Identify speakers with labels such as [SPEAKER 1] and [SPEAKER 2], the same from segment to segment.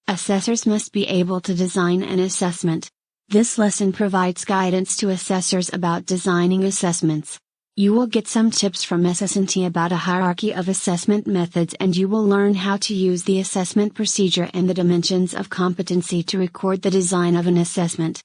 [SPEAKER 1] Assessors must be able to design an assessment. This lesson provides guidance to assessors about designing assessments. You will get some tips from SS&T about a hierarchy of assessment methods, and you will learn how to use the assessment procedure and the dimensions of competency to record the design of an assessment.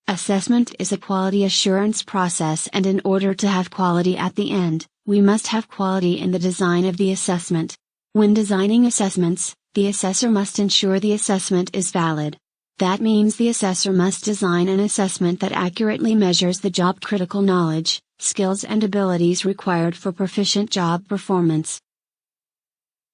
[SPEAKER 1] Assessment is a quality assurance process, and in order to have quality at the end, we must have quality in the design of the assessment. When designing assessments, the assessor must ensure the assessment is valid. That means the assessor must design an assessment that accurately measures the job-critical knowledge, skills and abilities required for proficient job performance.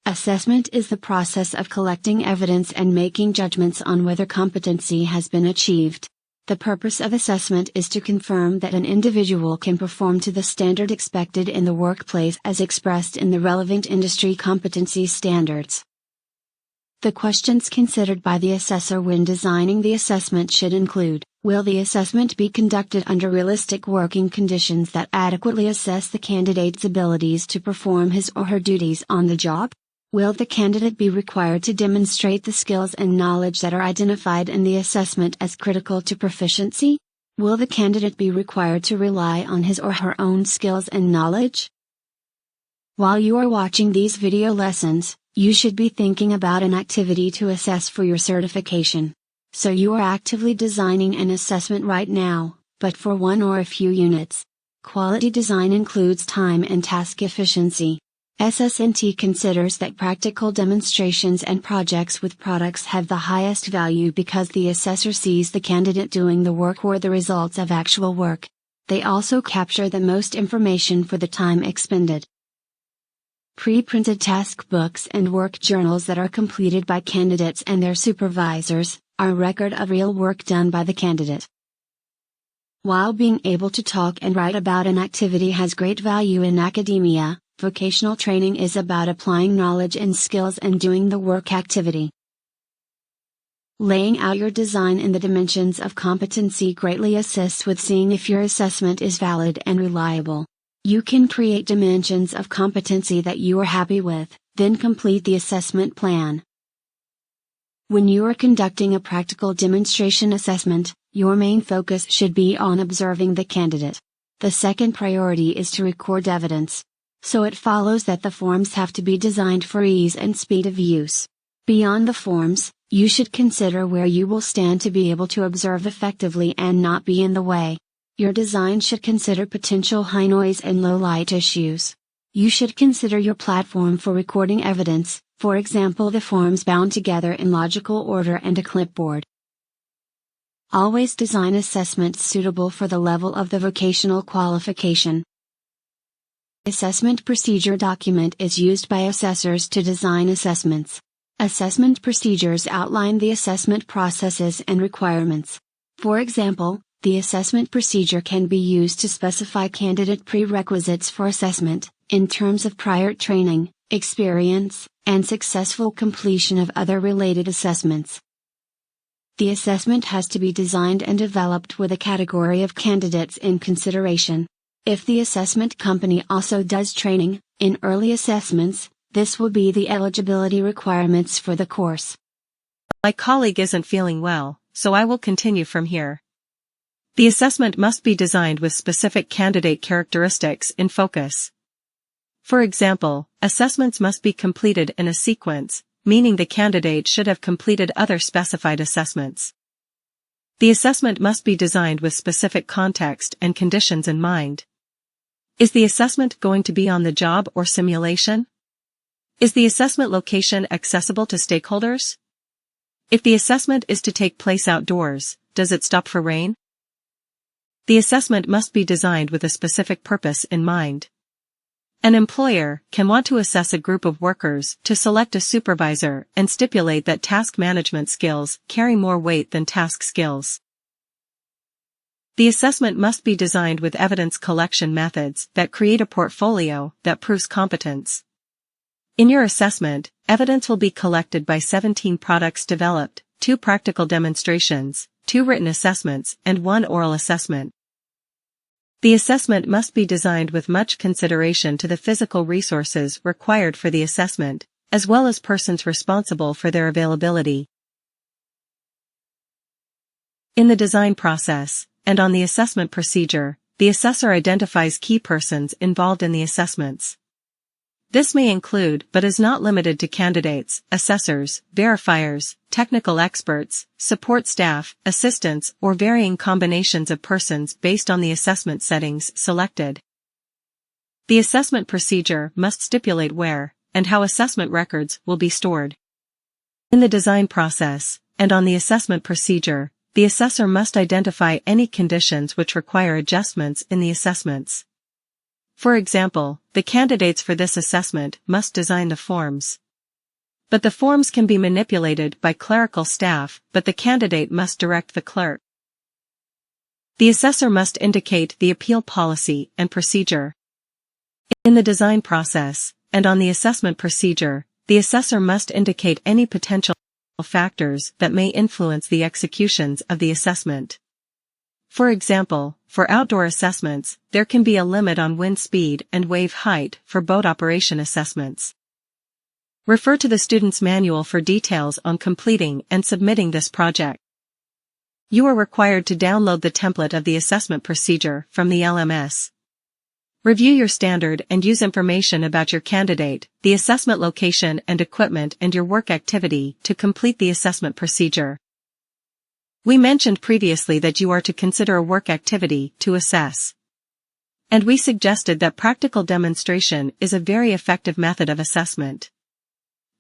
[SPEAKER 1] Assessment is the process of collecting evidence and making judgments on whether competency has been achieved. The purpose of assessment is to confirm that an individual can perform to the standard expected in the workplace as expressed in the relevant industry competency standards. The questions considered by the assessor when designing the assessment should include: will the assessment be conducted under realistic working conditions that adequately assess the candidate's abilities to perform his or her duties on the job? Will the candidate be required to demonstrate the skills and knowledge that are identified in the assessment as critical to proficiency? Will the candidate be required to rely on his or her own skills and knowledge? While you are watching these video lessons, you should be thinking about an activity to assess for your certification. So you are actively designing an assessment right now, but for one or a few units. Quality design includes time and task efficiency. SS&T considers that practical demonstrations and projects with products have the highest value because the assessor sees the candidate doing the work or the results of actual work. They also capture the most information for the time expended. Pre-printed task books and work journals that are completed by candidates and their supervisors are a record of real work done by the candidate. While being able to talk and write about an activity has great value in academia, vocational training is about applying knowledge and skills and doing the work activity. Laying out your design in the dimensions of competency greatly assists with seeing if your assessment is valid and reliable. You can create dimensions of competency that you are happy with, then complete the assessment plan. When you are conducting a practical demonstration assessment, your main focus should be on observing the candidate. The second priority is to record evidence. So it follows that the forms have to be designed for ease and speed of use. Beyond the forms, you should consider where you will stand to be able to observe effectively and not be in the way. Your design should consider potential high noise and low light issues. You should consider your platform for recording evidence, for example the forms bound together in logical order and a clipboard. Always design assessments suitable for the level of the vocational qualification. Assessment procedure document is used by assessors to design assessments. Assessment procedures outline the assessment processes and requirements. For example, the assessment procedure can be used to specify candidate prerequisites for assessment, in terms of prior training, experience, and successful completion of other related assessments. The assessment has to be designed and developed with a category of candidates in consideration. If the assessment company also does training, in early assessments, this will be the eligibility requirements for the course.
[SPEAKER 2] My colleague isn't feeling well, so I will continue from here. The assessment must be designed with specific candidate characteristics in focus. For example, assessments must be completed in a sequence, meaning the candidate should have completed other specified assessments. The assessment must be designed with specific context and conditions in mind. Is the assessment going to be on the job or simulation? Is the assessment location accessible to stakeholders? If the assessment is to take place outdoors, does it stop for rain? The assessment must be designed with a specific purpose in mind. An employer can want to assess a group of workers to select a supervisor and stipulate that task management skills carry more weight than task skills. The assessment must be designed with evidence collection methods that create a portfolio that proves competence. In your assessment, evidence will be collected by 17 products developed, 2 practical demonstrations, 2 written assessments, and 1 oral assessment. The assessment must be designed with much consideration to the physical resources required for the assessment, as well as persons responsible for their availability. In the design process, and on the assessment procedure, the assessor identifies key persons involved in the assessments. This may include but is not limited to candidates, assessors, verifiers, technical experts, support staff, assistants, or varying combinations of persons based on the assessment settings selected. The assessment procedure must stipulate where and how assessment records will be stored. In the design process, and on the assessment procedure, the assessor must identify any conditions which require adjustments in the assessments. For example, the candidates for this assessment must design the forms. But the forms can be manipulated by clerical staff, but the candidate must direct the clerk. The assessor must indicate the appeal policy and procedure. In the design process, and on the assessment procedure, the assessor must indicate any potential factors that may influence the executions of the assessment. For example, for outdoor assessments, there can be a limit on wind speed and wave height for boat operation assessments. Refer to the student's manual for details on completing and submitting this project. You are required to download the template of the assessment procedure from the LMS. Review your standard and use information about your candidate, the assessment location and equipment and your work activity to complete the assessment procedure. We mentioned previously that you are to consider a work activity to assess. And we suggested that practical demonstration is a very effective method of assessment.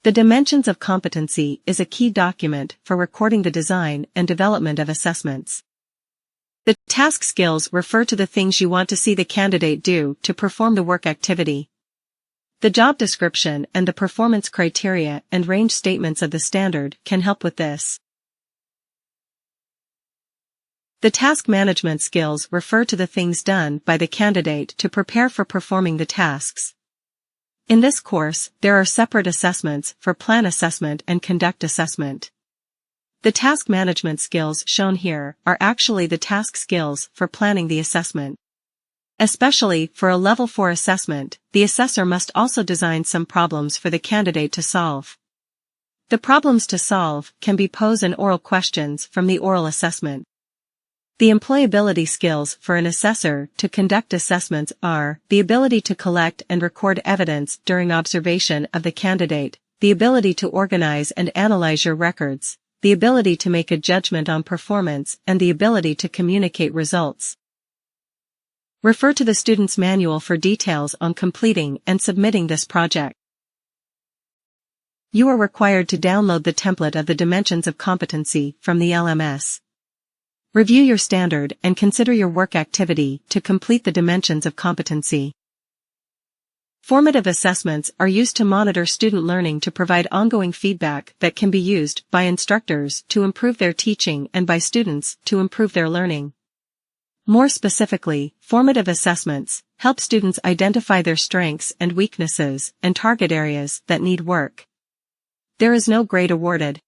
[SPEAKER 2] The dimensions of competency is a key document for recording the design and development of assessments. The task skills refer to the things you want to see the candidate do to perform the work activity. The job description and the performance criteria and range statements of the standard can help with this. The task management skills refer to the things done by the candidate to prepare for performing the tasks. In this course, there are separate assessments for plan assessment and conduct assessment. The task management skills shown here are actually the task skills for planning the assessment. Especially for a Level 4 assessment, the assessor must also design some problems for the candidate to solve. The problems to solve can be pose and oral questions from the oral assessment. The employability skills for an assessor to conduct assessments are the ability to collect and record evidence during observation of the candidate, the ability to organize and analyze your records, the ability to make a judgment on performance, and the ability to communicate results. Refer to the student's manual for details on completing and submitting this project. You are required to download the template of the dimensions of competency from the LMS. Review your standard and consider your work activity to complete the dimensions of competency. Formative assessments are used to monitor student learning to provide ongoing feedback that can be used by instructors to improve their teaching and by students to improve their learning. More specifically, formative assessments help students identify their strengths and weaknesses and target areas that need work. There is no grade awarded.